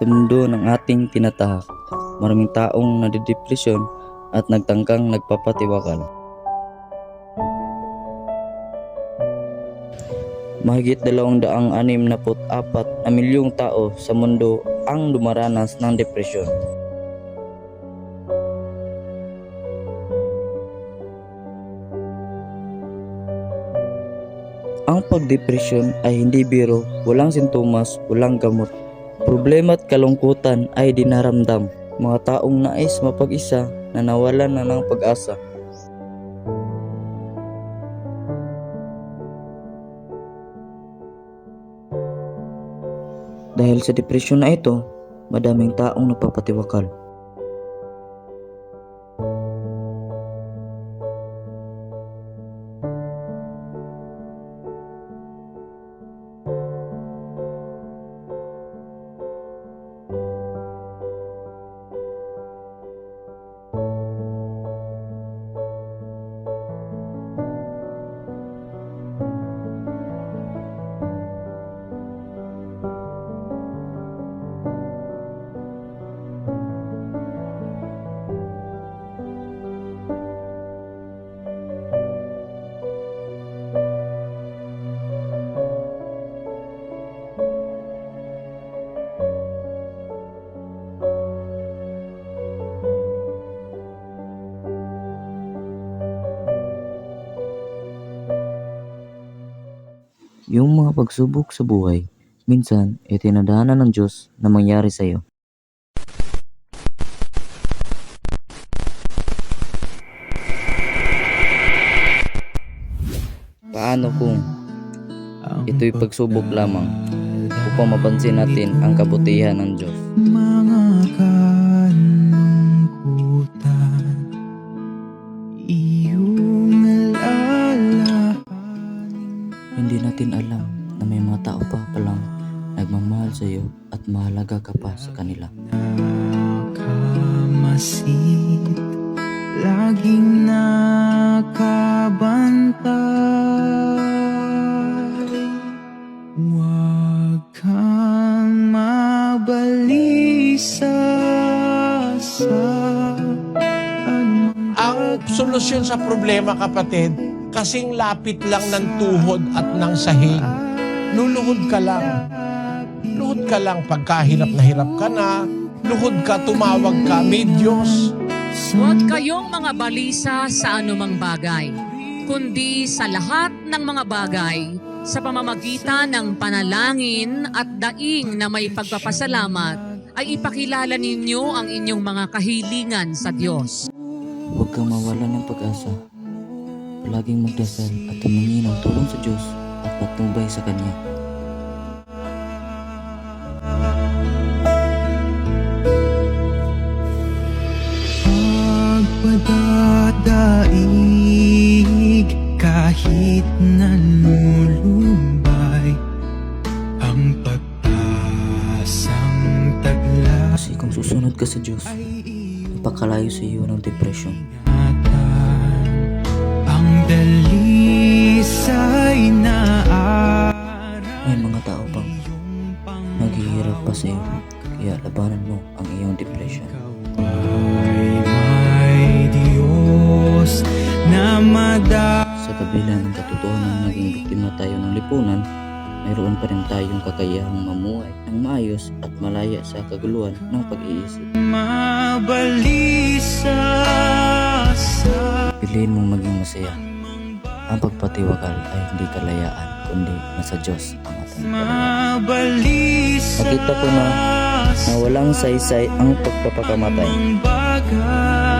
Sa mundo ng ating tinatahak, maraming taong nadidepresyon at nagtangkang nagpapatiwakal. Mahigit 264 na milyong tao sa mundo ang dumaranas ng depresyon. Ang pagdepresyon ay hindi biro, walang sintomas, walang gamot. Problema at kalungkutan ay dinaramdam. Mga taong nais mapag-isa na nawalan na ng pag-asa. Dahil sa depresyon na ito, madaming taong napapatiwakal. Yung mga pagsubok sa buhay, minsan ay tinadhana ng Diyos na mangyari sa iyo. Paano kung ito'y pagsubok lamang upang mapansin natin ang kabutihan ng Diyos? Mga kalungkutan, iyong alala. Hindi natin alam na may mga tao pa palang nagmamahal sa iyo at mahalaga ka pa sa kanila. Nakamasid, laging nakabantay. Huwag kang mabalisa sa anumang Ang solusyon sa problema, kapatid, kasing lapit lang ng tuhod at ng sahig. Luluhod ka lang. Luhod ka lang pagka hirap na hirap ka na. Luhod ka, tumawag ka, may Diyos. Huwag kayong mga balisa sa anumang bagay, kundi sa lahat ng mga bagay, sa pamamagitan ng panalangin at daing na may pagpapasalamat, ay ipakilala ninyo ang inyong mga kahilingan sa Diyos. Huwag kang mawalan ng pag-asa. Palaging magdasal at humingi ng tulong sa Diyos at patnubay sa Kanya. pagpadadaig kahit nalulumbay ang pag-asang tagla. Kasi kung susunod ka sa Diyos, napakalayo sa iyo ng depresyon. Ang dalisay na May mga tao pang naghihirap pa sa iyo, kaya labanan mo ang iyong depression. may Diyos na Sa kabila ng katotohanan naging biktima tayo ng lipunan, mayroon pa rin tayong kakayahang mamuhay ng maayos at malaya sa kaguluhan ng pag-iisip. mabalisa sa Piliin mong maging masaya. Ang pagpatiwakal ay hindi kalayaan, kundi nasa Diyos ang ating kalayaan. mabalisa Nakita ko na walang saysay ang pagpapakamatay. bagay.